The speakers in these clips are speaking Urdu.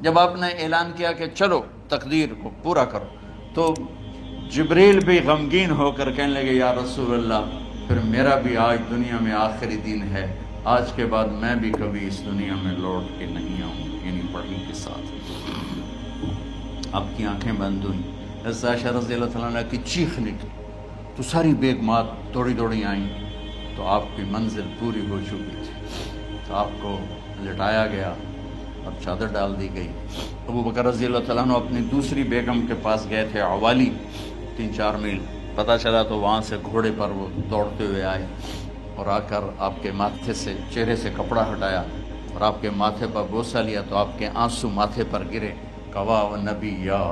جب آپ نے اعلان کیا کہ چلو تقدیر کو پورا کرو، تو جبریل بھی غمگین ہو کر کہنے لگے یا رسول اللہ پھر میرا بھی آج دنیا میں آخری دن ہے، آج کے بعد میں بھی کبھی اس دنیا میں لوٹ کے نہیں آؤں، یعنی پڑھی کے ساتھ۔ آپ کی آنکھیں بند ہوئیں، حضرت عائشہ رضی اللہ تعالیٰ عنہ کی چیخ نکلی تو ساری بیگمات دوڑی دوڑی آئیں، تو آپ کی منزل پوری ہو چکی تھی، تو آپ کو لٹایا گیا اور چادر ڈال دی گئی۔ ابو بکر رضی اللہ تعالیٰ عنہ اپنی دوسری بیگم کے پاس گئے تھے عوالی، 3-4 میل پتہ چلا، تو وہاں سے گھوڑے پر وہ دوڑتے ہوئے آئے اور آ کر آپ کے ماتھے سے، چہرے سے کپڑا ہٹایا اور آپ کے ماتھے پر بوسہ لیا، تو آپ کے آنسو ماتھے پر گرے، کوا و نبیّا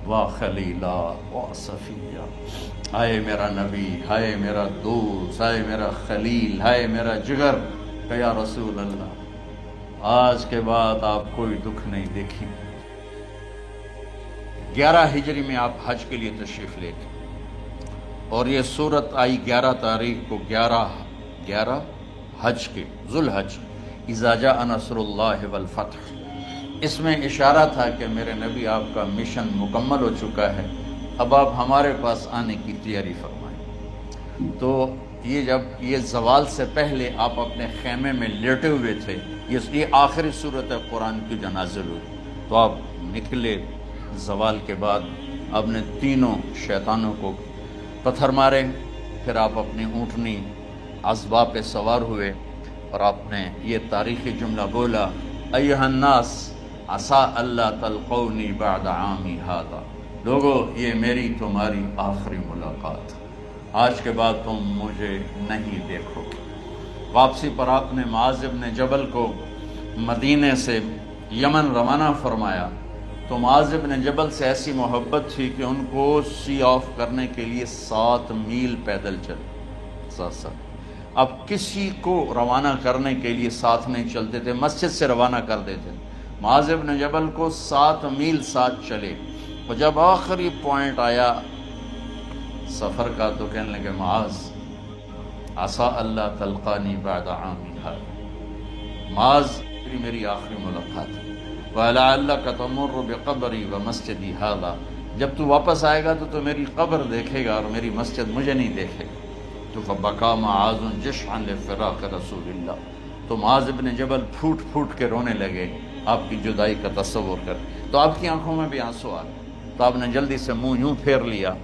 وا خلیلا وا صفیہ، ہائے میرا نبی، ہائے میرا دوست، ہائے میرا خلیل، ہائے میرا جگر، کہ یا رسول اللہ آج کے بعد آپ کوئی دکھ نہیں دیکھیں۔ 11 ہجری میں آپ حج کے لیے تشریف لے گئے اور یہ صورت آئی 11 تاریخ کو، 11 حج کے، ذوالحج، اذا جاء نصر اللہ والفتح۔ اس میں اشارہ تھا کہ میرے نبی آپ کا مشن مکمل ہو چکا ہے، اب آپ ہمارے پاس آنے کی تیاری فرمائیں۔ تو یہ جب یہ زوال سے پہلے آپ اپنے خیمے میں لیٹے ہوئے تھے، یہ آخری صورت قرآن کی جو نازل ہوئی، تو آپ نکلے زوال کے بعد، آپ نے تینوں شیطانوں کو پتھر مارے، پھر آپ اپنی اونٹنی عذبہ پہ سوار ہوئے اور آپ نے یہ تاریخی جملہ بولا، ایھا الناس عسیٰ اللہ تلقونی بعد عامی ھذا، لوگو یہ میری تمہاری آخری ملاقات، آج کے بعد تم مجھے نہیں دیکھو گے۔ واپسی پر آپ نے معاذ بن جبل کو مدینے سے یمن روانہ فرمایا، تو معاذ بن جبل سے ایسی محبت تھی کہ ان کو سی آف کرنے کے لیے 7 میل پیدل چلے، 7 اب کسی کو روانہ کرنے کے لیے ساتھ نہیں چلتے تھے، مسجد سے روانہ کر دیتے تھے، معاذ بن جبل کو 7 میل ساتھ چلے، اور جب آخری پوائنٹ آیا سفر کا تو کہنے لگے معاذ عسیٰ اللہ تلقانی بعد عامی ھذا، معاذ میری آخری ملاقات ہے، وَلَعَلَّكَ تَمُرُّ بِقَبْرِي وَمَسْجِدِي ھذا، جب تو واپس آئے گا تو میری قبر دیکھے گا اور میری مسجد مجھے نہیں دیکھے گا۔ تو فَبَكَىٰ مُعَاذٌ جِشْعًا لِفِرَاقِ رسول اللہ، تو معاذ بن جبل پھوٹ پھوٹ کے رونے لگے آپ کی جدائی کا تصور کر، تو آپ کی آنکھوں میں بھی آنسو آ گئے، تو آپ نے جلدی سے منہ یوں پھیر لیا،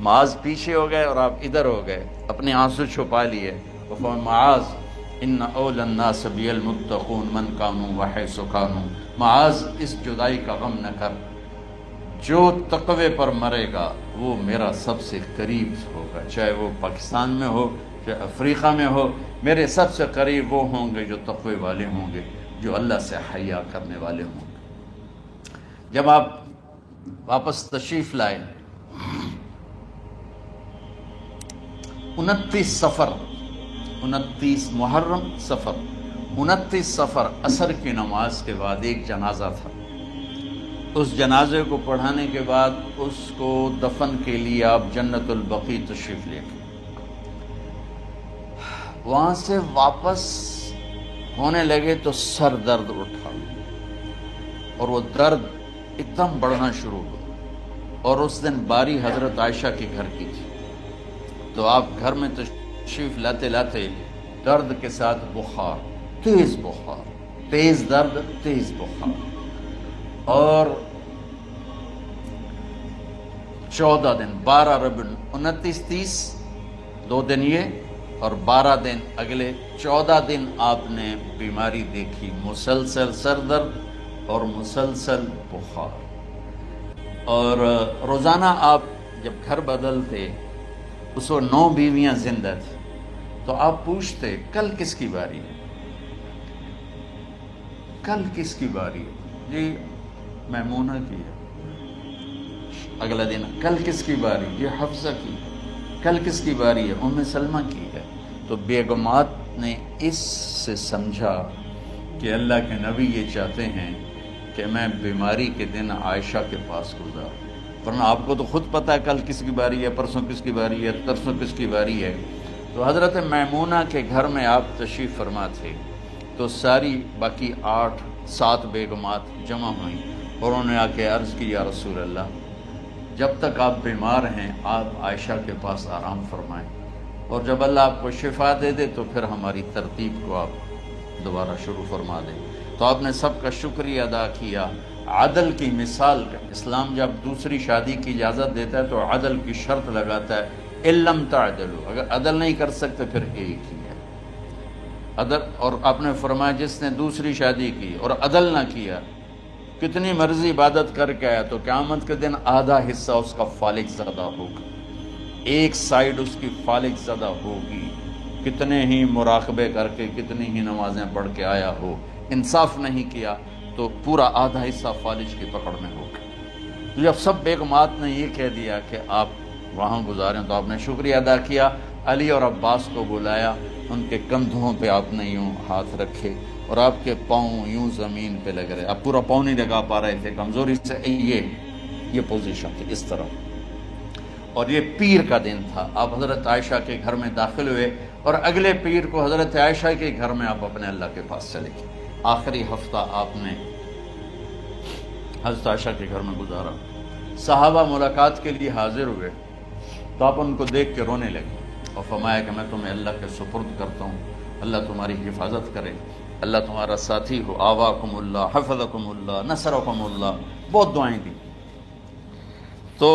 معاذ پیچھے ہو گئے اور آپ ادھر ہو گئے، اپنے آنسو چھپا لیے، وَفَمَا معاذ ان اول الناس بی المتقون من کانوا وحیث کانوا، معاذ اس جدائی کا غم نہ کر، جو تقوی پر مرے گا وہ میرا سب سے قریب ہوگا، چاہے وہ پاکستان میں ہو چاہے افریقہ میں ہو، میرے سب سے قریب وہ ہوں گے جو تقوی والے ہوں گے، جو اللہ سے حیا کرنے والے ہوں گے۔ جب آپ واپس تشریف لائے، 29 صفر، 29 محرم صفر، 29 صفر عصر کی نماز کے بعد ایک جنازہ تھا، اس جنازے کو پڑھانے کے بعد اس کو دفن کے لیے آپ جنت البقیع تشریف لے گئے، وہاں سے واپس ہونے لگے تو سر درد اٹھا اور وہ درد ایک دم بڑھنا شروع ہوا، اور اس دن باری حضرت عائشہ کے گھر کی تھی، تو آپ گھر میں تشریف لاتے لاتے درد کے ساتھ بخار، تیز درد، تیز بخار، اور 14 دن، 12 ربیع 29 30 2 دن یہ اور 12 دن اگلے 14 دن آپ نے بیماری دیکھی، مسلسل سر درد اور مسلسل بخار، اور روزانہ آپ جب گھر بدلتے، اس وقت 9 بیویاں زندہ تھیں، تو آپ پوچھتے کل کس کی باری ہے، کل کس کی باری ہے، جی میمونہ کی ہے، اگلا دن کل کس کی باری، یہ حفصہ کی، کل کس کی باری ہے، ام سلمہ کی ہے۔ تو بیگمات نے اس سے سمجھا کہ اللہ کے نبی یہ چاہتے ہیں کہ میں بیماری کے دن عائشہ کے پاس گزاروں، ورنہ آپ کو تو خود پتہ ہے کل کس کی باری ہے، پرسوں کس کی باری ہے، ترسوں کس کی باری ہے۔ تو حضرت میمونہ کے گھر میں آپ تشریف فرما تھے، تو ساری باقی 8 7 بیگمات جمع ہوئیں اور انہوں نے آ کے عرض کی یا رسول اللہ جب تک آپ بیمار ہیں آپ عائشہ کے پاس آرام فرمائیں، اور جب اللہ آپ کو شفا دے دے تو پھر ہماری ترتیب کو آپ دوبارہ شروع فرما دیں۔ تو آپ نے سب کا شکریہ ادا کیا۔ عدل کی مثال کا اسلام جب دوسری شادی کی اجازت دیتا ہے تو عدل کی شرط لگاتا ہے اِلَّمْ تَعْدِلُوا، اگر عدل نہیں کر سکتے پھر ایک ہی ہے عدل۔ اور آپ نے فرمایا جس نے دوسری شادی کی اور عدل نہ کیا، کتنی مرضی عبادت کر کے آیا تو قیامت کے دن آدھا حصہ اس کا فالج زدہ ہوگا، ایک سائیڈ اس کی فالج زدہ ہوگی، کتنے ہی مراقبے کر کے کتنی ہی نمازیں پڑھ کے آیا ہو، انصاف نہیں کیا تو پورا آدھا حصہ فالج کی پکڑ میں ہوگا۔ تو جب سب بیگمات نے یہ کہہ دیا کہ آپ وہاں گزاریں تو آپ نے شکریہ ادا کیا، علی اور عباس کو بلایا، ان کے کندھوں پہ آپ نے یوں ہاتھ رکھے اور آپ کے پاؤں یوں زمین پہ لگ رہے، آپ پورا پاؤں نہیں لگا پا رہے تھے کمزوری سے، یہ پوزیشن تھی اس طرح۔ اور یہ پیر کا دن تھا، آپ حضرت عائشہ کے گھر میں داخل ہوئے اور اگلے پیر کو حضرت عائشہ کے گھر میں آپ اپنے اللہ کے پاس چلے گئے۔ آخری ہفتہ آپ نے حضرت عائشہ کے گھر میں گزارا۔ صحابہ ملاقات کے لیے حاضر ہوئے تو آپ ان کو دیکھ کے رونے لگے اور فرمایا کہ میں تمہیں اللہ کے سپرد کرتا ہوں، اللہ تمہاری حفاظت کرے، اللہ تمہارا ساتھی ہو، آواکم اللہ، حفظکم اللہ، نصرکم اللہ، بہت دعائیں دی۔ تو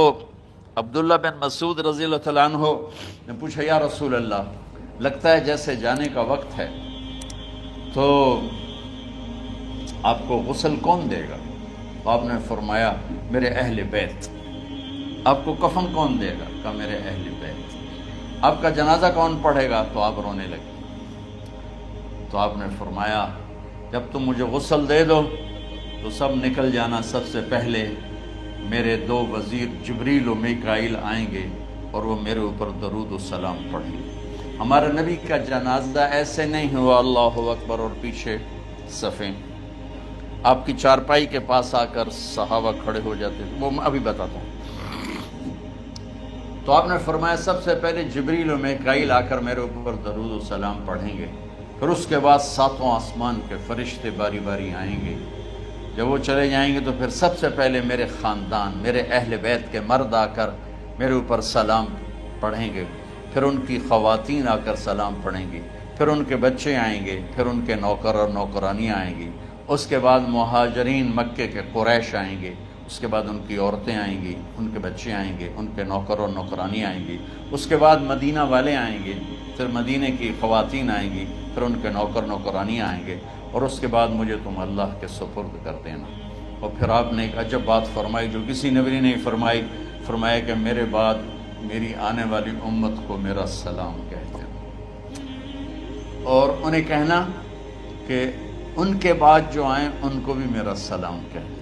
عبداللہ بن مسعود رضی اللہ تعالیٰ عنہ نے پوچھا یا رسول اللہ لگتا ہے جیسے جانے کا وقت ہے، تو آپ کو غسل کون دے گا؟ آپ نے فرمایا میرے اہل بیت۔ آپ کو کفن کون دے گا؟ کہا میرے اہل بیت۔ آپ کا جنازہ کون پڑھے گا؟ تو آپ رونے لگے۔ تو آپ نے فرمایا جب تم مجھے غسل دے دو تو سب نکل جانا، سب سے پہلے میرے 2 وزیر جبریل و میکائیل آئیں گے اور وہ میرے اوپر درود و سلام پڑھیں گے۔ ہمارے نبی کا جنازہ ایسے نہیں ہوا اللہ اکبر اور پیچھے صفیں، آپ کی چارپائی کے پاس آ کر صحابہ کھڑے ہو جاتے تھے، وہ میں ابھی بتاتا ہوں۔ تو آپ نے فرمایا سب سے پہلے جبریل و میکائیل آ کر میرے اوپر درود و سلام پڑھیں گے، پھر اس کے بعد 7 آسمان کے فرشتے باری باری آئیں گے۔ جب وہ چلے جائیں گے تو پھر سب سے پہلے میرے خاندان، میرے اہل بیت کے مرد آ کر میرے اوپر سلام پڑھیں گے، پھر ان کی خواتین آ کر سلام پڑھیں گی، پھر ان کے بچے آئیں گے، پھر ان کے نوکر اور نوکرانیاں آئیں گی، اس کے بعد مہاجرین مکے کے قریش آئیں گے، اس کے بعد ان کی عورتیں آئیں گی، ان کے بچے آئیں گے، ان کے نوکر اور نوکرانی آئیں گی، اس کے بعد مدینہ والے آئیں گے، پھر مدینہ کی خواتین آئیں گی، پھر ان کے نوکر نوکرانی آئیں گے، اور اس کے بعد مجھے تم اللہ کے سپرد کر دینا۔ اور پھر آپ نے ایک عجب بات فرمائی جو کسی نبی نے نہیں فرمائی، فرمایا کہ میرے بعد میری آنے والی امت کو میرا سلام کہہ دینا، اور انہیں کہنا کہ ان کے بعد جو آئیں ان کو بھی میرا سلام کہہ دینا۔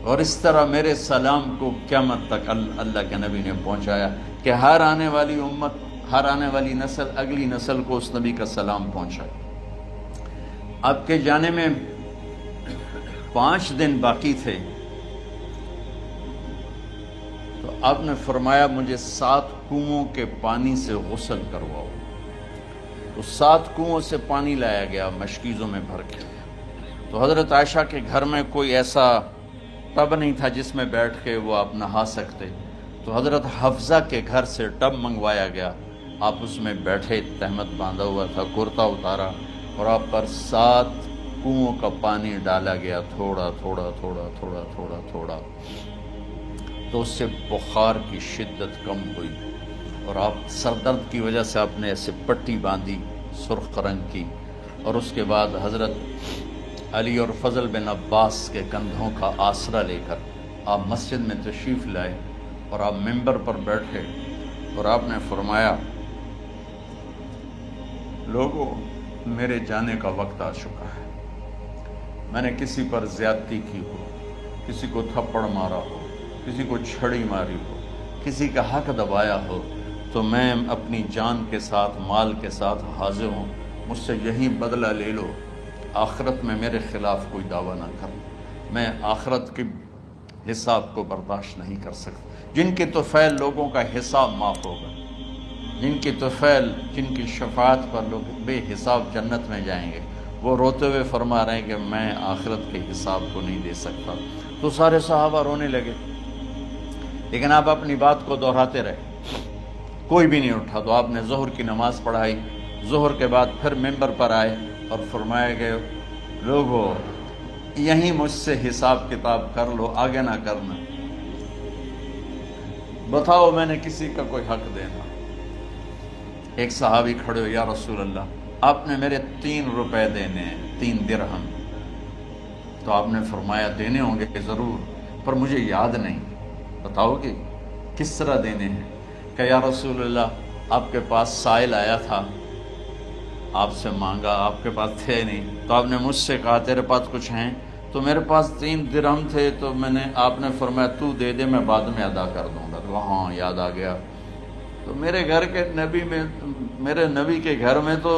اور اس طرح میرے سلام کو قیامت تک اللہ کے نبی نے پہنچایا کہ ہر آنے والی امت، ہر آنے والی نسل اگلی نسل کو اس نبی کا سلام پہنچائے۔ آپ کے جانے میں 5 دن باقی تھے تو آپ نے فرمایا مجھے 7 کنوؤں کے پانی سے غسل کرواؤ۔ تو 7 کنوؤں سے پانی لایا گیا مشکیزوں میں بھر کے۔ تو حضرت عائشہ کے گھر میں کوئی ایسا ٹب نہیں تھا جس میں بیٹھ کے وہ آپ نہا سکتے، تو حضرت حفصہ کے گھر سے ٹب منگوایا گیا، آپ اس میں بیٹھے، تہمت باندھا ہوا تھا، کرتا اتارا اور آپ پر 7 کنوؤں کا پانی ڈالا گیا، تھوڑا تھوڑا تھوڑا تھوڑا تھوڑا تھوڑا، تو اس سے بخار کی شدت کم ہوئی، اور آپ سر درد کی وجہ سے آپ نے ایسے پٹی باندھی سرخ رنگ کی، اور اس کے بعد حضرت علی اور فضل بن عباس کے کندھوں کا آسرا لے کر آپ مسجد میں تشریف لائے اور آپ ممبر پر بیٹھے اور آپ نے فرمایا لوگوں میرے جانے کا وقت آ چکا ہے، میں نے کسی پر زیادتی کی ہو، کسی کو تھپڑ مارا ہو، کسی کو چھڑی ماری ہو، کسی کا حق دبایا ہو، تو میں اپنی جان کے ساتھ مال کے ساتھ حاضر ہوں، مجھ سے یہی بدلہ لے لو، آخرت میں میرے خلاف کوئی دعویٰ نہ کر، میں آخرت کے حساب کو برداشت نہیں کر سکتا۔ جن کے طفیل لوگوں کا حساب معاف ہوگا، جن کی طفیل، جن کی شفاعت پر لوگ بے حساب جنت میں جائیں گے، وہ روتے ہوئے فرما رہے ہیں کہ میں آخرت کے حساب کو نہیں دے سکتا۔ تو سارے صحابہ رونے لگے، لیکن آپ اپنی بات کو دہراتے رہے، کوئی بھی نہیں اٹھا۔ تو آپ نے ظہر کی نماز پڑھائی، ظہر کے بعد پھر ممبر پر آئے اور فرمایا کہ لوگو یہیں مجھ سے حساب کتاب کر لو، آگے نہ کرنا، بتاؤ میں نے کسی کا کوئی حق دینا۔ ایک صحابی کھڑے ہو، یا رسول اللہ آپ نے میرے 3 روپے دینے ہیں، 3 درہم۔ تو آپ نے فرمایا دینے ہوں گے کہ ضرور، پر مجھے یاد نہیں، بتاؤ کہ کس طرح دینے ہیں؟ کہ یا رسول اللہ آپ کے پاس سائل آیا تھا، آپ سے مانگا، آپ کے پاس تھے نہیں، تو آپ نے مجھ سے کہا تیرے پاس کچھ ہیں؟ تو میرے پاس 3 درہم تھے، تو آپ نے فرمایا تو دے دے، میں بعد میں ادا کر دوں گا۔ تو ہاں یاد آ گیا۔ تو میرے گھر کے نبی میں، میرے نبی کے گھر میں تو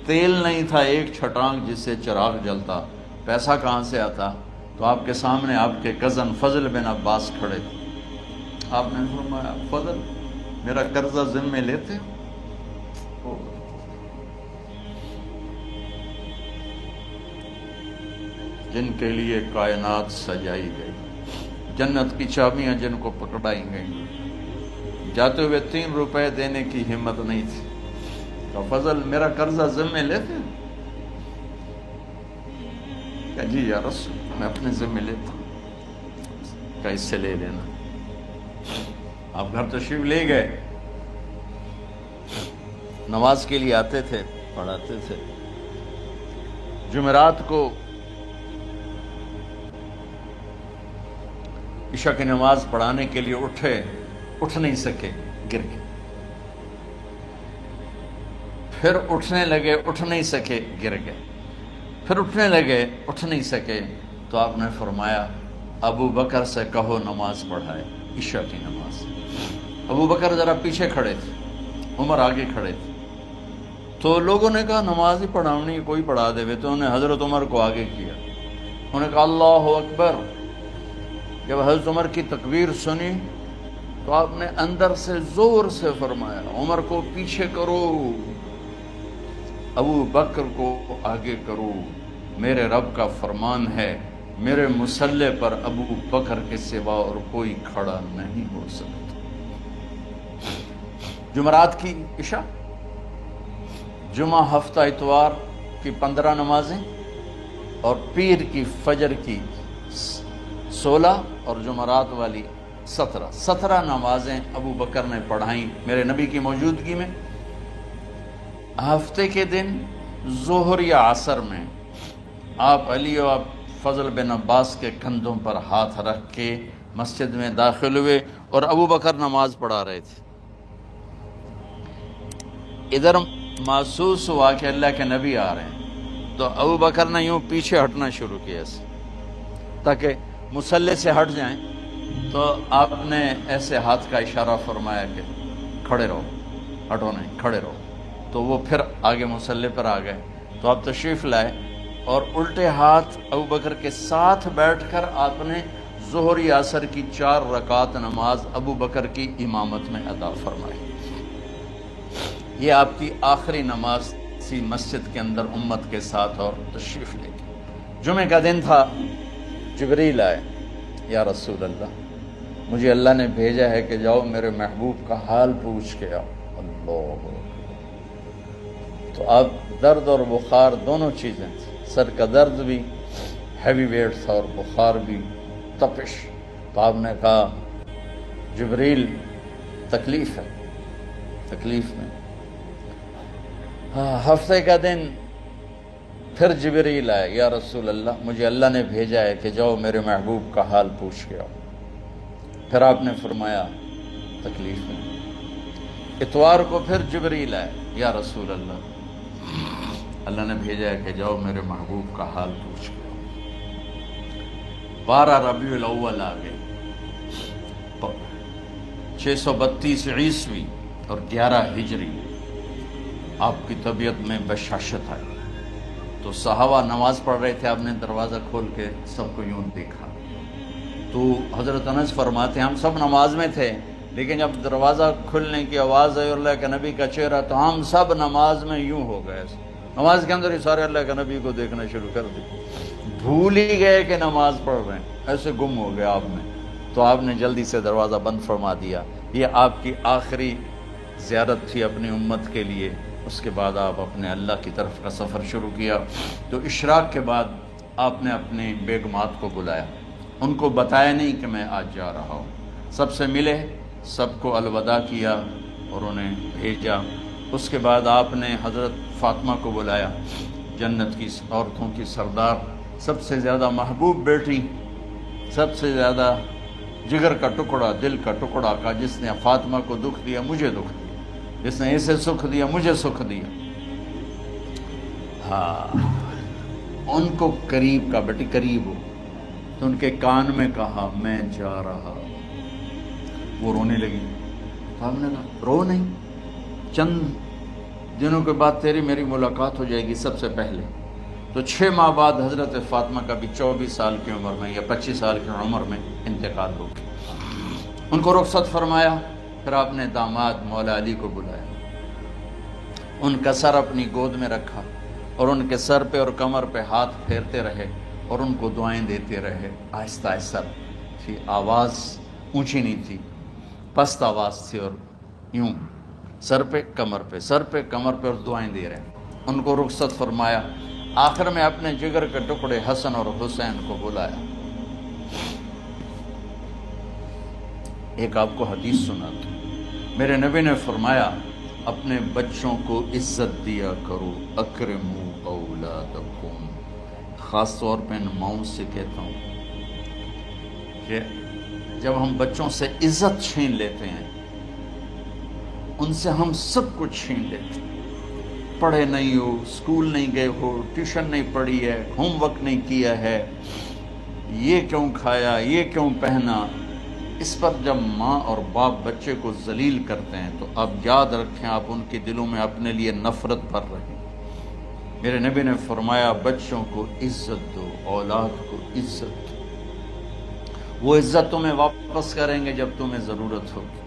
تیل نہیں تھا ایک چھٹانگ جس سے چراغ جلتا، پیسہ کہاں سے آتا؟ تو آپ کے سامنے آپ کے کزن فضل بن عباس کھڑے تھے۔ آپ نے فرمایا فضل میرا قرضہ ذمے لیتے ہو؟ جن کے لیے کائنات سجائی گئی، جنت کی چابیاں جن کو پکڑائی گئی، جاتے ہوئے 3 روپے دینے کی ہمت نہیں تھی۔ تو فضل میرا قرضہ ذمے لیتے؟ کہ جی یا رسول میں اپنے ذمے لیتا ہوں، کہ اس سے لے لینا۔ آپ گھر تشریف لے گئے، نماز کے لیے آتے تھے، پڑھاتے تھے۔ جمعرات کو عشاء کی نماز پڑھانے کے لیے اٹھ نہیں سکے، گر گئے، پھر اٹھنے لگے، اٹھ نہیں سکے، گر گئے، پھر اٹھنے لگے، اٹھ نہیں سکے۔ تو آپ نے فرمایا ابو بکر سے کہو نماز پڑھائے، عشاء کی نماز۔ ابو بکر ذرا پیچھے کھڑے تھے، عمر آگے کھڑے تھے۔ تو لوگوں نے کہا نماز ہی پڑھاؤنی، کوئی پڑھا دے۔ تو انہوں نے حضرت عمر کو آگے کیا، انہوں نے کہا اللہ اکبر۔ جب حضرت عمر کی تکبیر سنی تو آپ نے اندر سے زور سے فرمایا عمر کو پیچھے کرو، ابو بکر کو آگے کرو، میرے رب کا فرمان ہے میرے مصلی پر ابو بکر کے سوا اور کوئی کھڑا نہیں ہو سکتا۔ جمعرات کی عشاء، جمعہ ہفتہ اتوار کی 15 نمازیں اور پیر کی فجر کی 16 اور جمعرات والی 17 نمازیں ابو بکر نے پڑھائیں میرے نبی کی موجودگی میں۔ ہفتے کے دن ظہر یا عصر میں آپ علی اور فضل بن عباس کے کندھوں پر ہاتھ رکھ کے مسجد میں داخل ہوئے اور ابو بکر نماز پڑھا رہے تھے۔ ادھر محسوس ہوا کہ اللہ کے نبی آ رہے ہیں، تو ابو بکر نے یوں پیچھے ہٹنا شروع کیا ایسے تاکہ مصلی سے ہٹ جائیں۔ تو آپ نے ایسے ہاتھ کا اشارہ فرمایا کہ کھڑے رہو، ہٹو نہیں، کھڑے رہو۔ تو وہ پھر آگے مصلی پر آ گئے۔ تو آپ تشریف لائے اور الٹے ہاتھ ابو بکر کے ساتھ بیٹھ کر آپ نے ظہر یا عصر کی 4 رکعت نماز ابو بکر کی امامت میں ادا فرمائی۔ یہ آپ کی آخری نماز تھی مسجد کے اندر امت کے ساتھ اور تشریف لے کے۔ جمعہ کا دن تھا، جبریل آئے، یا رسول اللہ مجھے اللہ نے بھیجا ہے کہ جاؤ میرے محبوب کا حال پوچھ کے آؤ۔ اللہ، تو اب درد اور بخار دونوں چیزیں تھیں، سر کا درد بھی ہیوی ویٹ تھا اور بخار بھی، تپش۔ تو آپ نے کہا جبریل تکلیف ہے، تکلیف میں۔ ہفتے کا دن پھر جبریل آئے، یا رسول اللہ مجھے اللہ نے بھیجا ہے کہ جاؤ میرے محبوب کا حال پوچھ کے آؤ۔ پھر آپ نے فرمایا تکلیف میں۔ اتوار کو پھر جبریل آئے، یا رسول اللہ اللہ نے بھیجا ہے کہ جاؤ میرے محبوب کا حال پوچھ کے آؤ۔ 12 ربیع الاول آ گئے، 632 عیسوی اور 11 ہجری۔ آپ کی طبیعت میں بشاشت آئی، تو صحابہ نماز پڑھ رہے تھے، آپ نے دروازہ کھول کے سب کو یوں دیکھا۔ تو حضرت انس فرماتے ہیں ہم سب نماز میں تھے، لیکن جب دروازہ کھلنے کی آواز آئی اور اللہ کے نبی کا چہرہ، تو ہم سب نماز میں یوں ہو گئے، نماز کے اندر ہی سارے اللہ کے نبی کو دیکھنا شروع کر دی، بھول ہی گئے کہ نماز پڑھ رہے ہیں، ایسے گم ہو گئے آپ میں. تو آپ نے جلدی سے دروازہ بند فرما دیا. یہ آپ کی آخری زیارت تھی اپنی امت کے لیے. اس کے بعد آپ اپنے اللہ کی طرف کا سفر شروع کیا. تو اشراق کے بعد آپ نے اپنی بیگمات کو بلایا، ان کو بتایا نہیں کہ میں آج جا رہا ہوں، سب سے ملے، سب کو الوداع کیا اور انہیں بھیجا. اس کے بعد آپ نے حضرت فاطمہ کو بلایا، جنت کی عورتوں کی سردار، سب سے زیادہ محبوب بیٹی، سب سے زیادہ جگر کا ٹکڑا، دل کا ٹکڑا کا، جس نے فاطمہ کو دکھ دیا مجھے دکھ دیا، جس نے اسے سکھ دیا مجھے سکھ دیا. ہاں، ان کو قریب کا، بیٹی قریب ہو. تو ان کے کان میں کہا میں جا رہا. وہ رونے لگی. تو ہم نے کہا رو نہیں، چند دنوں کے بعد تیری میری ملاقات ہو جائے گی سب سے پہلے. تو 6 ماہ بعد حضرت فاطمہ کا بھی 24 سال کی عمر میں یا 25 سال کی عمر میں انتقال ہو گیا. ان کو رخصت فرمایا. پھر آپ نے داماد مولا علی کو بلایا، ان کا سر اپنی گود میں رکھا اور ان کے سر پہ اور کمر پہ ہاتھ پھیرتے رہے اور ان کو دعائیں دیتے رہے. آہستہ آہستہ تھی، آواز اونچی نہیں تھی، پست آواز تھی، اور یوں سر پہ کمر پہ، سر پہ کمر پہ، اور دعائیں دے رہے. ان کو رخصت فرمایا. آخر میں اپنے جگر کے ٹکڑے حسن اور حسین کو بلایا. ایک آپ کو حدیث سناتا ہوں. میرے نبی نے فرمایا اپنے بچوں کو عزت دیا کرو، اکرموا اولادکم. خاص طور پہ ان ماؤں سے کہتا ہوں کہ جب ہم بچوں سے عزت چھین لیتے ہیں، ان سے ہم سب کچھ چھین لیتے ہیں. پڑھے نہیں ہو، اسکول نہیں گئے ہو، ٹیوشن نہیں پڑھی ہے، ہوم ورک نہیں کیا ہے، یہ کیوں کھایا، یہ کیوں پہنا. اس پر جب ماں اور باپ بچے کو ذلیل کرتے ہیں تو آپ یاد رکھیں آپ ان کے دلوں میں اپنے لیے نفرت بھر رہے ہیں. میرے نبی نے فرمایا بچوں کو عزت دو، اولاد کو عزت دو. وہ عزت تمہیں واپس کریں گے جب تمہیں ضرورت ہوگی.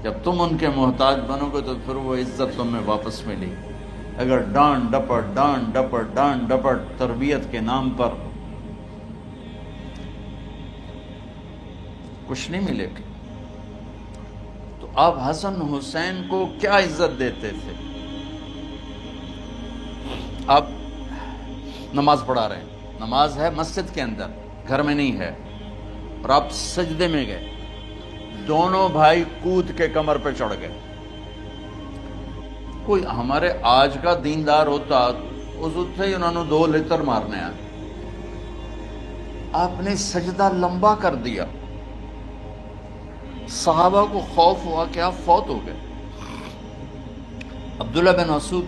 جب تم ان کے محتاج بنو گے تو پھر وہ عزت تمہیں واپس ملے گی. اگر ڈانٹ ڈپٹ تربیت کے نام پر کچھ نہیں ملے گا. تو آپ حسن حسین کو کیا عزت دیتے تھے؟ آپ نماز پڑھا رہے ہیں، نماز ہے مسجد کے اندر، گھر میں نہیں ہے، اور آپ سجدے میں گئے، دونوں بھائی کود کے کمر پہ چڑھ گئے. کوئی ہمارے آج کا دیندار ہوتا اس سے ہی انہوں نے 2 لتر مارنے آئے. آپ نے سجدہ لمبا کر دیا. صحابہ کو خوف ہوا کہ آپ فوت ہو گئے. عبداللہ بن مسعود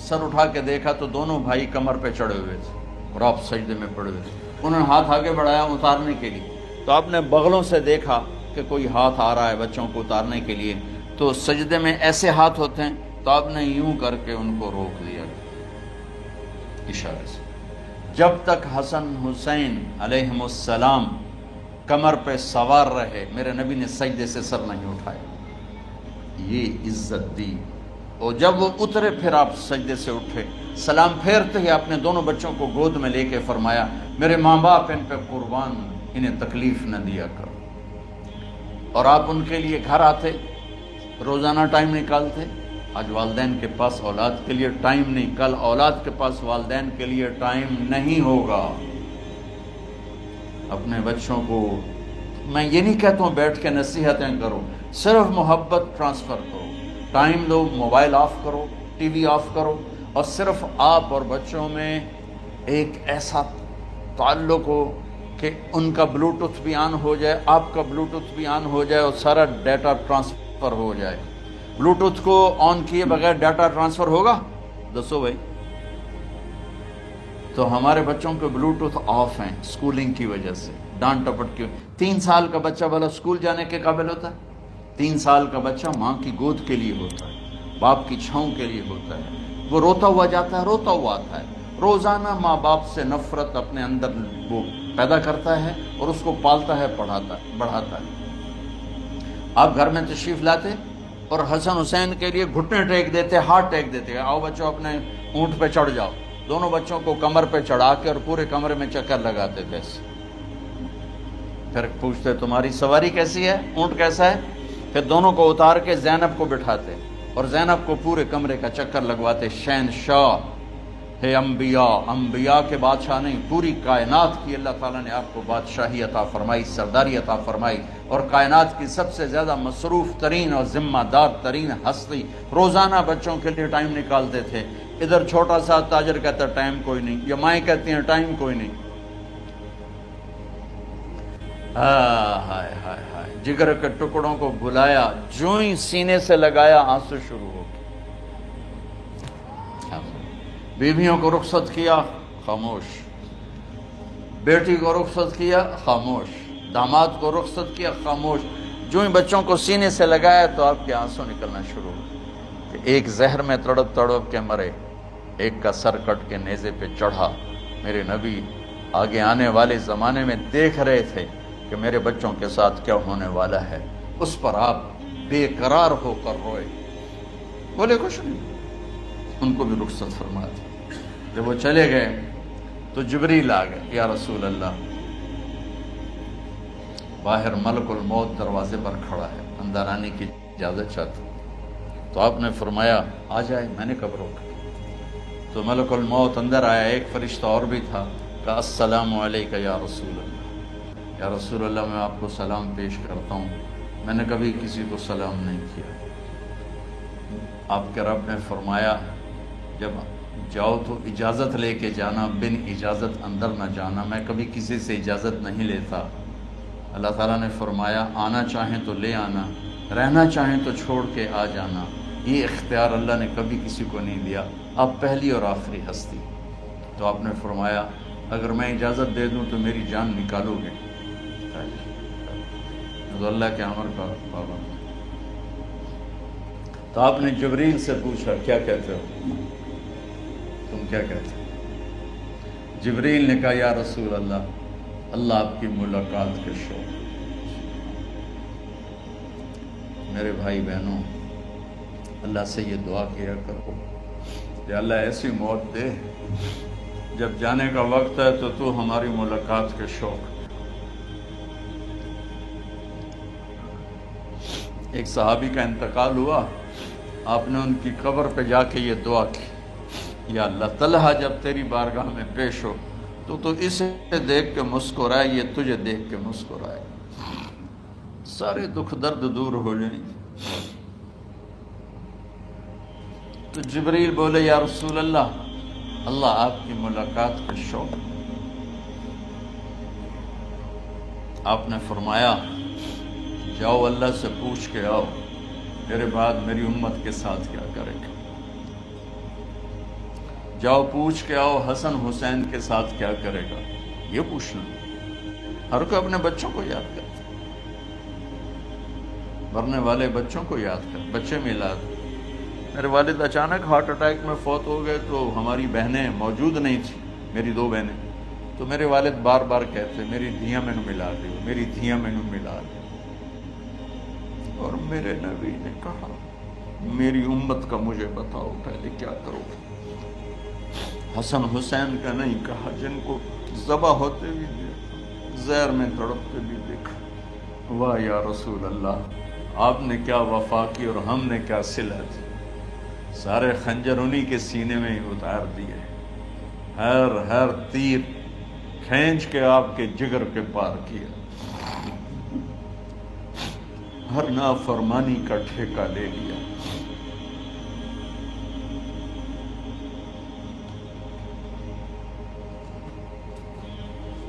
سر اٹھا کے دیکھا تو دونوں بھائی کمر پہ چڑھے ہوئے تھے اور آپ سجدے میں پڑے ہوئے تھے. انہوں نے ہاتھ آگے بڑھایا اتارنے کے لیے، تو آپ نے بغلوں سے دیکھا کہ کوئی ہاتھ آ رہا ہے بچوں کو اتارنے کے لیے. تو سجدے میں ایسے ہاتھ ہوتے ہیں، تو آپ نے یوں کر کے ان کو روک دیا اشارے سے. جب تک حسن حسین علیہم السلام کمر پہ سوار رہے میرے نبی نے سجدے سے سر نہیں اٹھایا. یہ عزت دی. اور جب وہ اترے پھر آپ سجدے سے اٹھے، سلام پھیرتے ہی آپ نے دونوں بچوں کو گود میں لے کے فرمایا میرے ماں باپ ان پہ قربان، انہیں تکلیف نہ دیا کرو. اور آپ ان کے لیے گھر آتے، روزانہ ٹائم نکالتے. آج والدین کے پاس اولاد کے لیے ٹائم نہیں، کل اولاد کے پاس والدین کے لیے ٹائم نہیں ہوگا. اپنے بچوں کو میں یہ نہیں کہتا ہوں بیٹھ کے نصیحتیں کرو، صرف محبت ٹرانسفر کرو، ٹائم دو، موبائل آف کرو، ٹی وی آف کرو، اور صرف آپ اور بچوں میں ایک ایسا تعلق ہو کہ ان کا بلوٹوتھ بھی آن ہو جائے، آپ کا بلوٹوتھ بھی آن ہو جائے، اور سارا ڈیٹا ٹرانسفر ہو جائے. بلوٹوتھ کو آن کیے بغیر ڈیٹا ٹرانسفر ہوگا؟ دسو بھائی. تو ہمارے بچوں کے بلوٹوتھ آف ہیں اسکولنگ کی وجہ سے، ڈانٹ ٹپٹ کی. 3 سال کا بچہ بھلا اسکول جانے کے قابل ہوتا ہے؟ 3 سال کا بچہ ماں کی گود کے لیے ہوتا ہے، باپ کی چھاؤں کے لیے ہوتا ہے. وہ روتا ہوا جاتا ہے، روتا ہوا آتا ہے. روزانہ ماں باپ سے نفرت اپنے اندر وہ پیدا کرتا ہے اور اس کو پالتا ہے، بڑھاتا ہے. آپ گھر میں تشریف لاتے اور حسن حسین کے لیے گھٹنے ٹیک دیتے، ہاتھ ٹیک دیتے، آؤ بچوں اپنے اونٹ پہ چڑھ جاؤ. دونوں بچوں کو کمر پہ چڑھا کے اور پورے کمرے میں چکر لگاتے تھے. پھر پوچھتے تمہاری سواری کیسی ہے, اونٹ کیسا ہے؟ پھر دونوں کو اتار کے زینب کو بٹھاتے اور زینب کو پورے کمرے کا چکر لگواتے. شہنشاہ ہے انبیاء, انبیاء کے بادشاہ نہیں, پوری کائنات کی اللہ تعالیٰ نے آپ کو بادشاہی عطا فرمائی, سرداری عطا فرمائی, اور کائنات کی سب سے زیادہ مصروف ترین اور ذمہ دار ترین ہستی روزانہ بچوں کے لیے ٹائم نکالتے تھے. ادھر چھوٹا سا تاجر کہتا ہے ٹائم کوئی نہیں, یا مائیں کہتی ہیں ٹائم کوئی نہیں. ہائے ہائے ہائے, جگر کے ٹکڑوں کو بلایا, جو ہی سینے سے لگایا آنسو شروع ہو گئے. بیویوں کو رخصت کیا, خاموش. بیٹی کو رخصت کیا, خاموش. داماد کو رخصت کیا, خاموش. جو ہی بچوں کو سینے سے لگایا تو آپ کے آنسو نکلنا شروع ہو گئے. ایک زہر میں تڑپ تڑپ کے مرے, ایک کا سر کٹ کے نیزے پہ چڑھا. میرے نبی آگے آنے والے زمانے میں دیکھ رہے تھے کہ میرے بچوں کے ساتھ کیا ہونے والا ہے. اس پر آپ بے قرار ہو کر روئے, بولے کچھ نہیں. ان کو بھی رخصت فرما دی. جب وہ چلے گئے تو جبریل آ گئے, یا رسول اللہ, باہر ملک الموت دروازے پر کھڑا ہے, اندر آنے کی اجازت چاہتا. تو آپ نے فرمایا آ جائے. میں نے کب روکا؟ تو ملک الموت اندر آیا. ایک فرشتہ اور بھی تھا, کہا السلام علیکہ یا رسول اللہ. یا رسول اللہ, میں آپ کو سلام پیش کرتا ہوں, میں نے کبھی کسی کو سلام نہیں کیا. آپ کے رب نے فرمایا جب جاؤ تو اجازت لے کے جانا, بن اجازت اندر نہ جانا. میں کبھی کسی سے اجازت نہیں لیتا. اللہ تعالیٰ نے فرمایا آنا چاہیں تو لے آنا, رہنا چاہیں تو چھوڑ کے آ جانا. یہ اختیار اللہ نے کبھی کسی کو نہیں دیا. آپ پہلی اور آخری ہستی. تو آپ نے فرمایا اگر میں اجازت دے دوں تو میری جان نکالو گے؟ تو اللہ کے امر کا پابند. تو آپ نے جبریل سے پوچھا کیا کہتے ہو, تم کیا کہتے ہو؟ جبریل نے کہا یا رسول اللہ, اللہ آپ کی ملاقات کے شوق. میرے بھائی بہنوں, اللہ سے یہ دعا کیا کرو کہ اللہ ایسی موت دے جب جانے کا وقت ہے تو ہماری ملاقات کے شوق. ایک صحابی کا انتقال ہوا, آپ نے ان کی قبر پہ جا کے یہ دعا کی, یا اللہ طلحہ جب تیری بارگاہ میں پیش ہو تو اسے دیکھ کے مسکرائے, یہ تجھے دیکھ کے مسکرائے, سارے دکھ درد دور ہو جائیں. تو جبریل بولے یا رسول اللہ, اللہ آپ کی ملاقات کا شوق. آپ نے فرمایا جاؤ اللہ سے پوچھ کے آؤ میرے بعد میری امت کے ساتھ کیا کرے گا. جاؤ پوچھ کے آؤ حسن حسین کے ساتھ کیا کرے گا. یہ پوچھنا. ہر کوئی اپنے بچوں کو یاد کرتا, مرنے والے بچوں کو یاد کر. بچے میلاد, میرے والد اچانک ہارٹ اٹیک میں فوت ہو گئے تو ہماری بہنیں موجود نہیں تھیں, میری 2 بہنیں. تو میرے والد بار بار کہتے میری دھیاں میں نو ملا دیو, میری دھیاں میں نو ملا دیو. اور میرے نبی نے کہا میری امت کا مجھے بتاؤ پہلے کیا کرو. حسن حسین کا نہیں کہا, جن کو ذبح ہوتے بھی دیکھا, زہر میں تڑپتے بھی دیکھا. واہ یا رسول اللہ, آپ نے کیا وفا کی اور ہم نے کیا صلہ دی. سارے خنجر انہی کے سینے میں ہی اتار دیے, ہر تیر کھینچ کے آپ کے جگر کے پار کیا, ہر نافرمانی کا ٹھیکہ لے لیا.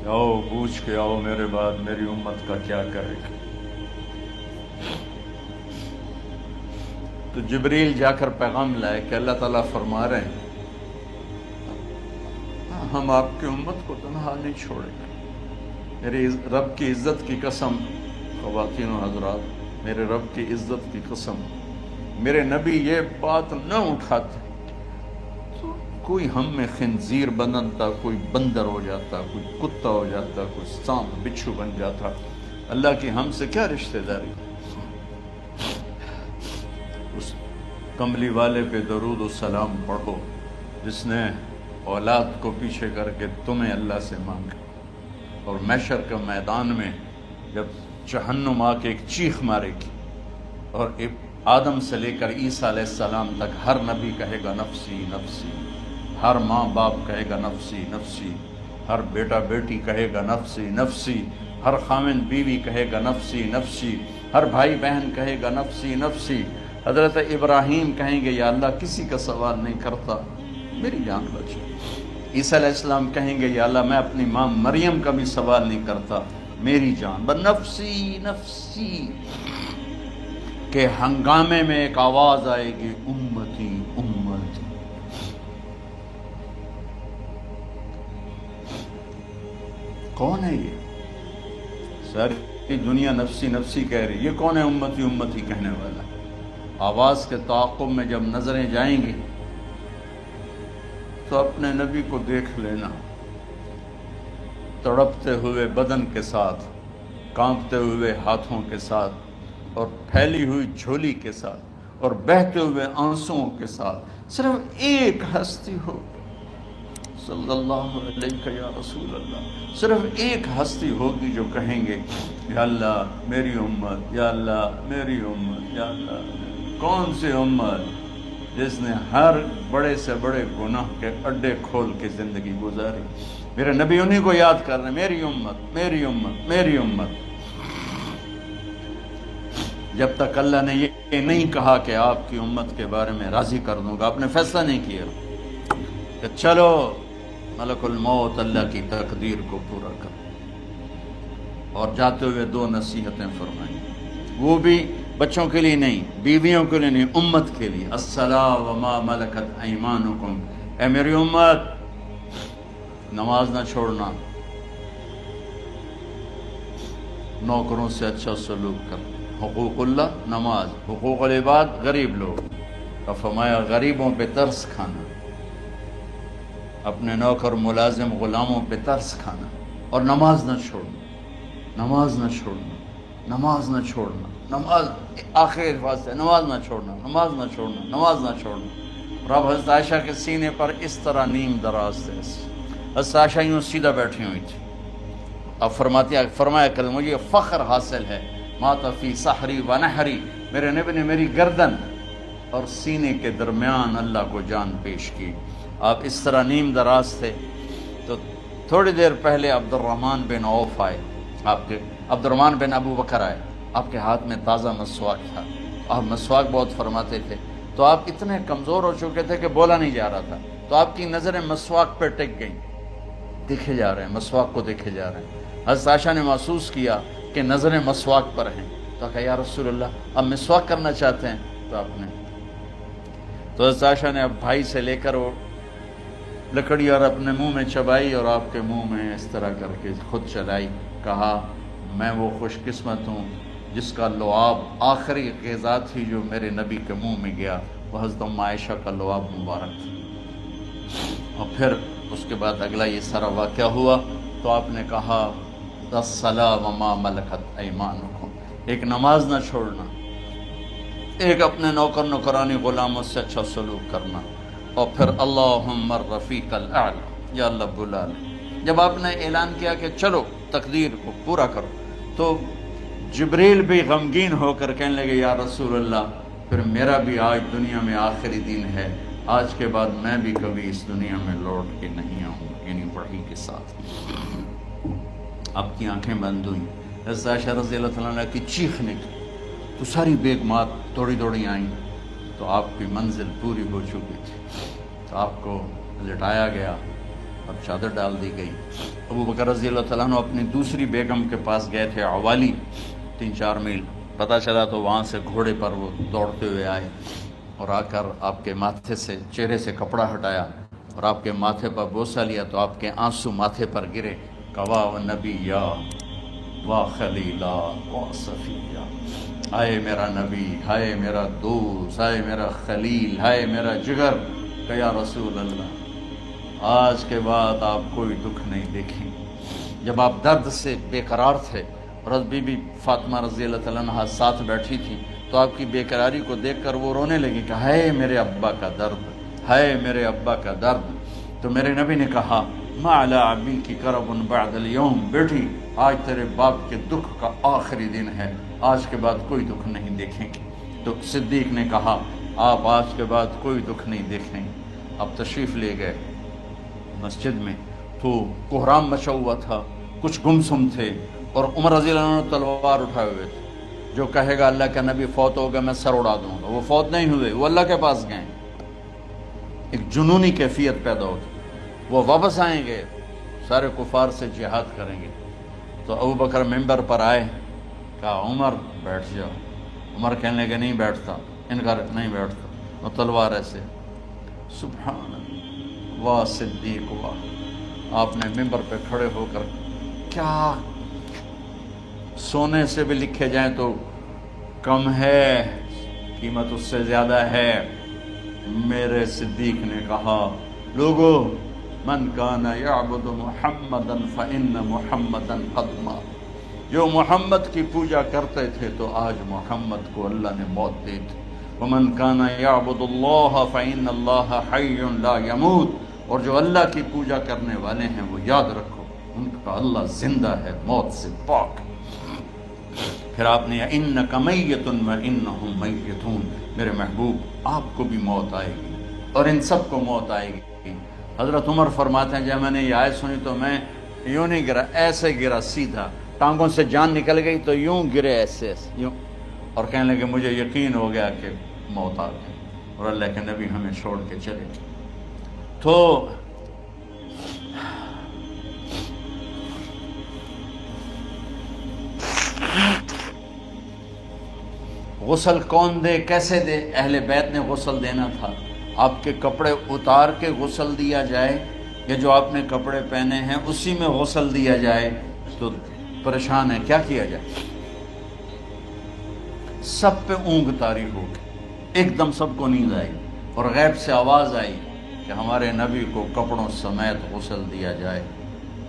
جاؤ پوچھ کے آؤ میرے بعد میری امت کا کیا کرے گا. تو جبریل جا کر پیغام لائے کہ اللہ تعالیٰ فرما رہے ہیں ہم آپ کی امت کو تنہا نہیں چھوڑیں گے. میرے رب کی عزت کی قسم, خواتین و حضرات, میرے رب کی عزت کی قسم, میرے نبی یہ بات نہ اٹھاتے تو کوئی ہم میں خنزیر بنتا, کوئی بندر ہو جاتا, کوئی کتا ہو جاتا, کوئی سانپ بچھو بن جاتا. اللہ کی ہم سے کیا رشتہ داری. اس کملی والے پہ درود و سلام پڑھو, جس نے اولاد کو پیچھے کر کے تمہیں اللہ سے مانگا، اور محشر کے میدان میں جب جہنم آ کے ایک چیخ مارے گی اور آدم سے لے کر عیسیٰ علیہ السلام تک ہر نبی کہے گا نفسی نفسی، ہر ماں باپ کہے گا نفسی نفسی، ہر بیٹا بیٹی کہے گا نفسی نفسی، ہر خاوند بیوی کہے گا نفسی نفسی، ہر بھائی بہن کہے گا نفسی نفسی۔ حضرت ابراہیم کہیں گے یا اللہ کسی کا سوال نہیں کرتا، میری جان بچے۔ عیسیٰ علیہ السلام کہیں گے یا اللہ میں اپنی ماں مریم کا بھی سوال نہیں کرتا، میری جان بس نفسی نفسی۔ کہ ہنگامے میں ایک آواز آئے گی امتی امتی۔ کون ہے یہ؟ ساری دنیا نفسی نفسی کہہ رہی، یہ کون ہے امتی امتی کہنے والا؟ آواز کے تعاقب میں جب نظریں جائیں گی تو اپنے نبی کو دیکھ لینا، تڑپتے ہوئے بدن کے ساتھ، کانپتے ہوئے ہاتھوں کے ساتھ، اور پھیلی ہوئی جھولی کے ساتھ، اور بہتے ہوئے آنسوؤں کے ساتھ صرف ایک ہستی ہو، صلی اللہ علیہ یا رسول اللہ، صرف ایک ہستی ہوگی جو کہیں گے یا اللہ میری امت، یا اللہ میری امت، یا اللہ۔ کون سی امت؟ جس نے ہر بڑے سے بڑے گناہ کے اڈے کھول کے زندگی گزاری۔ میرے نبی انہی کو یاد کر رہے ہیں، میری امت میری امت میری امت۔ جب تک اللہ نے یہ نہیں کہا کہ آپ کی امت کے بارے میں راضی کر دوں گا، آپ نے فیصلہ نہیں کیا کہ چلو ملک الموت اللہ کی تقدیر کو پورا کر، اور جاتے ہوئے دو نصیحتیں فرمائیں، وہ بھی بچوں کے لیے نہیں، بیویوں کے لیے نہیں، امت کے لیے۔ الصلاۃ وما ملکت ایمانکم، اے میری امت نماز نہ چھوڑنا، نوکروں سے اچھا سلوک کر، حقوق اللہ نماز، حقوق العباد غریب لوگ، اور فرمایا غریبوں پہ ترس کھانا، اپنے نوکر ملازم غلاموں پہ ترس کھانا، اور نماز نہ چھوڑنا، نماز نہ چھوڑنا، نماز نہ چھوڑنا، نماز آخر الفاظ ہے، نماز نہ چھوڑنا، نماز نہ چھوڑنا، نماز نہ چھوڑنا۔ اور اب حضرت عائشہ کے سینے پر اس طرح نیم دراز تھے، حضرت عائشہ یوں سیدھا بیٹھی ہوئی تھی۔ اب فرمایا کہ مجھے فخر حاصل ہے، مات فی سحری و نحری، میرے نبی نے میری گردن اور سینے کے درمیان اللہ کو جان پیش کی۔ آپ اس طرح نیم دراز تھے تو تھوڑی دیر پہلے عبد الرحمن بن عوف آئے، آپ کے عبد الرحمن بن ابو بکر آئے، آپ کے ہاتھ میں تازہ مسواک تھا، آپ مسواک بہت فرماتے تھے، تو آپ اتنے کمزور ہو چکے تھے کہ بولا نہیں جا رہا تھا، تو آپ کی نظریں مسواک پہ ٹک گئیں، دیکھے جا رہے ہیں، مسواک کو دیکھے جا رہے ہیں۔ حضرت عائشہ نے محسوس کیا کہ نظریں مسواک پر ہیں، تو کہا یا رسول اللہ اب مسواک کرنا چاہتے ہیں، تو آپ نے تو حضرت عائشہ نے اب بھائی سے لے کر وہ لکڑی اور اپنے منہ میں چبائی، اور آپ کے منہ میں اس طرح کر کے خود چلائی، کہا میں وہ خوش قسمت ہوں جس کا لعاب آخری غذا تھی جو میرے نبی کے منہ میں گیا، وہ حضرت ام عائشہ کا لعاب مبارک تھا۔ اور پھر اس کے بعد اگلا یہ سارا واقعہ ہوا، تو آپ نے کہا الصلاۃ وما ملکت ایمانکم، ایک نماز نہ چھوڑنا، ایک اپنے نوکر نوکرانی غلاموں سے اچھا سلوک کرنا، اور پھر اللہم الرفیق الاعلی، یا اللہ بلا لے۔ جب آپ نے اعلان کیا کہ چلو تقدیر کو پورا کرو، تو جبریل بھی غمگین ہو کر کہنے لگے یا رسول اللہ پھر میرا بھی آج دنیا میں آخری دن ہے، آج کے بعد میں بھی کبھی اس دنیا میں لوٹ کے نہیں آؤں، یعنی وحی کے ساتھ۔ آپ کی آنکھیں بند ہوئیں، حضرت عائشہ رضی اللہ تعالیٰ عنہ کی چیخ نکلی، تو ساری بیگمات دوڑی دوڑی آئیں، تو آپ کی منزل پوری ہو چکی تھی، تو آپ کو لٹایا گیا اور چادر ڈال دی گئی۔ ابو بکر رضی اللہ تعالیٰ عنہ اپنی دوسری بیگم کے پاس گئے تھے، عوالی، 3-4 میل، پتہ چلا تو وہاں سے گھوڑے پر وہ دوڑتے ہوئے آئے، اور آ کر آپ کے ماتھے سے چہرے سے کپڑا ہٹایا اور آپ کے ماتھے پر بوسہ لیا، تو آپ کے آنسو ماتھے پر گرے، کوا و نبی یا وا خلیلا وا صفیہ، ہائے میرا نبی، ہائے میرا دوست، ہائے میرا خلیل، ہائے میرا جگر، کہ یا رسول اللہ آج کے بعد آپ کوئی دکھ نہیں دیکھیں۔ جب آپ درد سے بے قرار تھے، اور بی بی فاطمہ رضی اللہ تعالیٰ عنہ ساتھ بیٹھی تھی، تو آپ کی بے قراری کو دیکھ کر وہ رونے لگی کہ ہائے میرے ابا کا درد، ہے میرے ابا کا درد۔ تو میرے نبی نے کہا ما علی ابی کی کرب بعد الیوم، بیٹی آج تیرے باپ کے دکھ کا آخری دن ہے، آج کے بعد کوئی دکھ نہیں دیکھیں گے۔ تو صدیق نے کہا آپ آج کے بعد کوئی دکھ نہیں دیکھیں گے۔ اب تشریف لے گئے مسجد میں تو کوہرام مچا ہوا تھا، کچھ گمسم تھے، اور عمر رضی اللہ عنہ تلوار اٹھائے ہوئے تھے۔ جو کہے گا اللہ کا نبی فوت ہو گیا میں سر اڑا دوں گا، وہ فوت نہیں ہوئے، وہ اللہ کے پاس گئے۔ ایک جنونی کیفیت پیدا ہوتی، وہ واپس آئیں گے، سارے کفار سے جہاد کریں گے۔ تو ابو بکر ممبر پر آئے، کہا عمر بیٹھ جاؤ۔ عمر کہنے لگے نہیں بیٹھتا، انکار نہیں بیٹھتا، وہ تلوار ایسے۔ سبحان اللہ، واہ صدیق واہ۔ آپ نے ممبر پہ کھڑے ہو کر کیا، سونے سے بھی لکھے جائیں تو کم ہے، قیمت اس سے زیادہ ہے۔ میرے صدیق نے کہا لوگو من کان یعبد محمدا فإن محمدا قد مات، جو محمد کی پوجا کرتے تھے تو آج محمد کو اللہ نے موت دی تھی۔ ومن کان یعبد اللہ فإن اللہ حی لا یموت، اور جو اللہ کی پوجا کرنے والے ہیں وہ یاد رکھو ان کا اللہ زندہ ہے، موت سے پاک۔ پھر آپ نے انک میت وانہم میتون، میرے محبوب آپ کو بھی موت آئے گی اور ان سب کو موت آئے گی۔ حضرت عمر فرماتے ہیں جب میں نے یہ آیت سنی تو میں یوں نہیں گرا، ایسے گرا سیدھا، ٹانگوں سے جان نکل گئی تو یوں گرے ایسے ایسے یوں، اور کہنے لگے مجھے یقین ہو گیا کہ موت آ گئی اور اللہ کے نبی ہمیں چھوڑ کے چلے گئے۔ تو غسل کون دے، کیسے دے؟ اہل بیت نے غسل دینا تھا۔ آپ کے کپڑے اتار کے غسل دیا جائے یا جو آپ نے کپڑے پہنے ہیں اسی میں غسل دیا جائے تو پریشان ہے، کیا کیا جائے؟ سب پہ اونگ طاری ہو گئی، ایک دم سب کو نیند آئی اور غیب سے آواز آئی کہ ہمارے نبی کو کپڑوں سمیت غسل دیا جائے۔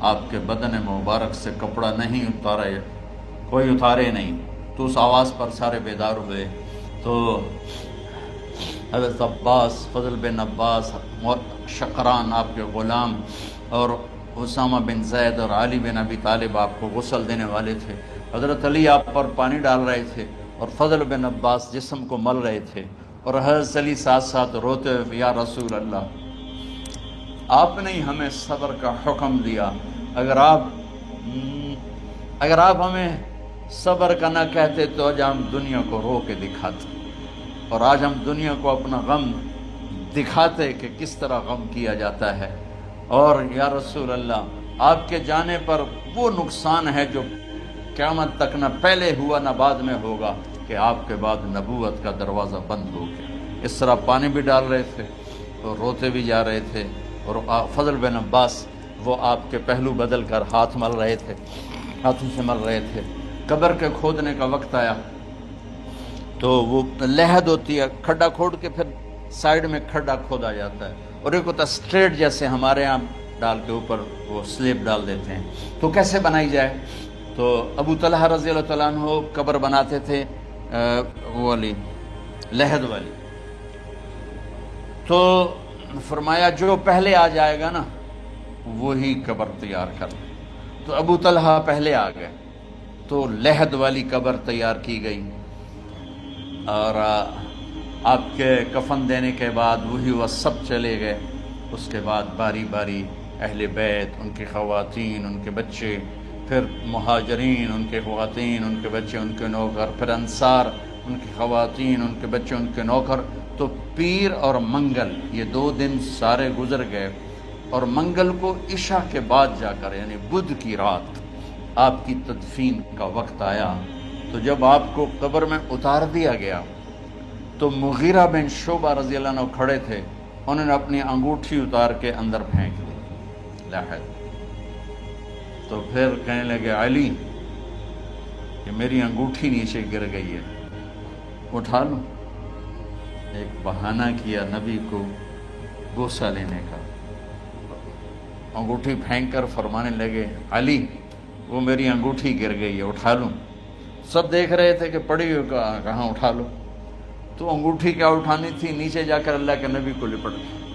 آپ کے بدن مبارک سے کپڑا نہیں اتارا، کوئی اتارے نہیں۔ تو اس آواز پر سارے بیدار ہوئے۔ تو حضرت عباس، فضل بن عباس، شقران آپ کے غلام، اور اسامہ بن زید اور علی بن ابی طالب آپ کو غسل دینے والے تھے۔ حضرت علی آپ پر پانی ڈال رہے تھے اور فضل بن عباس جسم کو مل رہے تھے، اور حضرت علی ساتھ ساتھ روتے ہوئے یا رسول اللہ آپ نے ہی ہمیں صبر کا حکم دیا، اگر آپ ہمیں صبر کا نہ کہتے تو آج ہم دنیا کو رو کے دکھاتے، اور آج ہم دنیا کو اپنا غم دکھاتے کہ کس طرح غم کیا جاتا ہے۔ اور یا رسول اللہ آپ کے جانے پر وہ نقصان ہے جو قیامت تک نہ پہلے ہوا نہ بعد میں ہوگا، کہ آپ کے بعد نبوت کا دروازہ بند ہو گیا۔ اس طرح پانی بھی ڈال رہے تھے اور روتے بھی جا رہے تھے، اور فضل بن عباس وہ آپ کے پہلو بدل کر ہاتھ مل رہے تھے، ہاتھوں سے مل رہے تھے۔ قبر کے کھودنے کا وقت آیا تو وہ لحد ہوتی ہے، کھڈا کھود کے پھر سائیڈ میں کھڈا کھودا جاتا ہے، اور ایک ہوتا اسٹریٹ جیسے ہمارے یہاں ڈال کے اوپر وہ سلیب ڈال دیتے ہیں۔ تو کیسے بنائی جائے؟ تو ابو طلحہ رضی اللہ تعالیٰ عنہ قبر بناتے تھے وہ والی لحد والی، تو فرمایا جو پہلے آ جائے گا نا وہی قبر تیار کر لے۔ تو ابو طلحہ پہلے آ گئے تو لحد والی قبر تیار کی گئی، اور آپ کے کفن دینے کے بعد وہی وہ سب چلے گئے۔ اس کے بعد باری باری اہل بیت، ان کی خواتین، ان کے بچے، پھر مہاجرین، ان کے خواتین، ان کے بچے، ان کے نوکر، پھر انصار، ان کی خواتین، ان کے بچے، ان کے نوکر۔ تو پیر اور منگل یہ 2 دن سارے گزر گئے، اور منگل کو عشاء کے بعد جا کر یعنی بدھ کی رات آپ کی تدفین کا وقت آیا۔ تو جب آپ کو قبر میں اتار دیا گیا تو مغیرہ بن شعبہ رضی اللہ عنہ کھڑے تھے، انہوں نے اپنی انگوٹھی اتار کے اندر پھینک دی لحد۔ تو پھر کہنے لگے علی کہ میری انگوٹھی نیچے گر گئی ہے، اٹھا لو۔ ایک بہانہ کیا نبی کو بوسہ لینے کا، انگوٹھی پھینک کر فرمانے لگے علی وہ میری انگوٹھی گر گئی ہے، اٹھا لوں۔ سب دیکھ رہے تھے کہ پڑی ہوئی کہاں اٹھا لو، تو انگوٹھی کیا اٹھانی تھی، نیچے جا کر اللہ کے نبی کو لپٹ گئی۔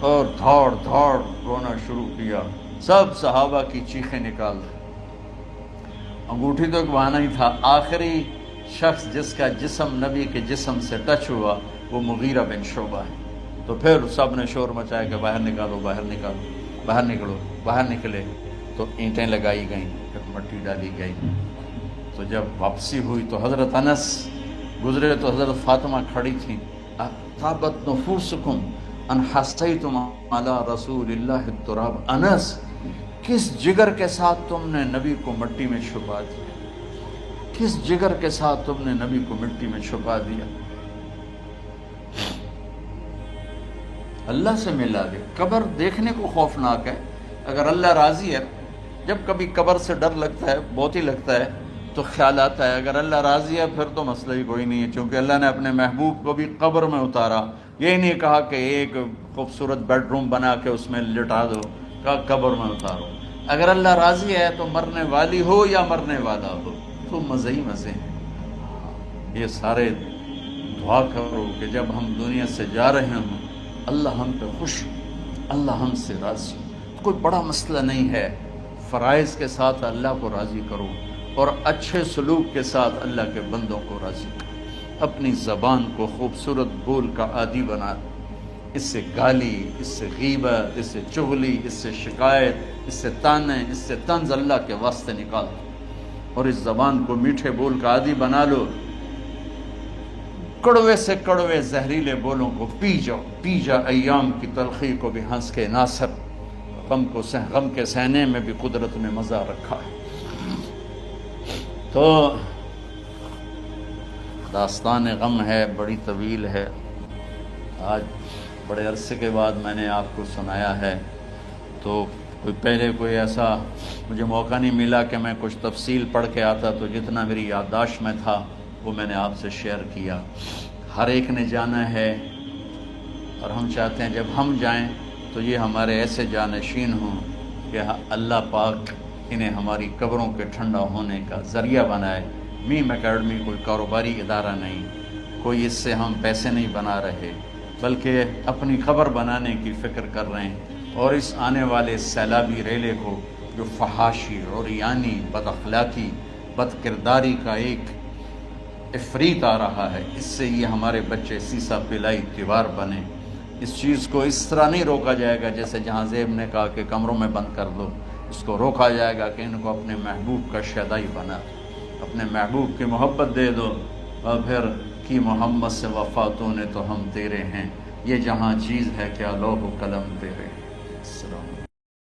اور دھاڑ دھاڑ رونا شروع کیا، سب صحابہ کی چیخیں نکال دی۔ انگوٹھی تو ایک بہانہ ہی تھا، آخری شخص جس کا جسم نبی کے جسم سے ٹچ ہوا وہ مغیرہ بن شعبہ ہے۔ تو پھر سب نے شور مچایا کہ باہر نکالو، باہر نکالو، باہر نکلو، باہر نکلے۔ تو اینٹیں لگائی گئیں، پھر مٹی ڈالی گئی۔ تو جب واپسی ہوئی تو حضرت انس گزرے تو حضرت فاطمہ کھڑی تھیں، طابت نفوسکم ان حسیتم علی رسول اللہ التراب۔ انس، کس جگر کے ساتھ تم نے نبی کو مٹی میں چھپا دیا؟ کس جگر کے ساتھ تم نے نبی کو مٹی میں چھپا دیا؟ اللہ سے ملا دے۔ قبر دیکھنے کو خوفناک ہے، اگر اللہ راضی ہے۔ جب کبھی قبر سے ڈر لگتا ہے، بہت ہی لگتا ہے، تو خیال آتا ہے اگر اللہ راضی ہے پھر تو مسئلہ ہی کوئی نہیں ہے، چونکہ اللہ نے اپنے محبوب کو بھی قبر میں اتارا۔ یہ نہیں کہا کہ ایک خوبصورت بیڈ روم بنا کے اس میں لٹا دو، کہا قبر میں اتارو۔ اگر اللہ راضی ہے تو مرنے والی ہو یا مرنے والا ہو تو مزے ہی مزے ہیں۔ یہ سارے دعا کرو کہ جب ہم دنیا سے جا رہے ہوں اللہ ہم پہ خوش، اللہ ہم سے راضی۔ کوئی بڑا مسئلہ نہیں ہے، فرائض کے ساتھ اللہ کو راضی کرو اور اچھے سلوک کے ساتھ اللہ کے بندوں کو راضی کرو۔ اپنی زبان کو خوبصورت بول کا عادی بنا، اس سے گالی، اس سے غیبت، اس سے چغلی، اس سے شکایت، اس سے تانے، اس سے طنز اللہ کے واسطے نکال دو اور اس زبان کو میٹھے بول کا عادی بنا لو۔ کڑوے سے کڑوے زہریلے بولوں کو پی جا ایام کی تلخی کو بھی ہنس کے ناصر، غم کے سہنے میں بھی قدرت نے مزہ رکھا ہے۔ تو داستان غم ہے، بڑی طویل ہے، آج بڑے عرصے کے بعد میں نے آپ کو سنایا ہے، تو پہلے کوئی ایسا مجھے موقع نہیں ملا کہ میں کچھ تفصیل پڑھ کے آتا، تو جتنا میری یادداشت میں تھا وہ میں نے آپ سے شیئر کیا۔ ہر ایک نے جانا ہے اور ہم چاہتے ہیں جب ہم جائیں تو یہ ہمارے ایسے جانشین ہوں کہ اللہ پاک انہیں ہماری قبروں کے ٹھنڈا ہونے کا ذریعہ بنائے۔ میم اکیڈمی کوئی کاروباری ادارہ نہیں، کوئی اس سے ہم پیسے نہیں بنا رہے، بلکہ اپنی قبر بنانے کی فکر کر رہے ہیں، اور اس آنے والے سیلابی ریلے کو جو فحاشی، عریانی، بد اخلاقی، بد کرداری کا ایک افریت آ رہا ہے، اس سے یہ ہمارے بچے سیسا پلائی دیوار بنے۔ اس چیز کو اس طرح نہیں روکا جائے گا جیسے جہاں زیب نے کہا کہ کمروں میں بند کر دو، اس کو روکا جائے گا کہ ان کو اپنے محبوب کا شیدائی بنا، اپنے محبوب کی محبت دے دو، اور پھر کی محمد سے وفاتوں نے تو ہم تیرے ہیں، یہ جہاں چیز ہے کیا لوح و قلم تیرے ہیں۔ السلام علیکم۔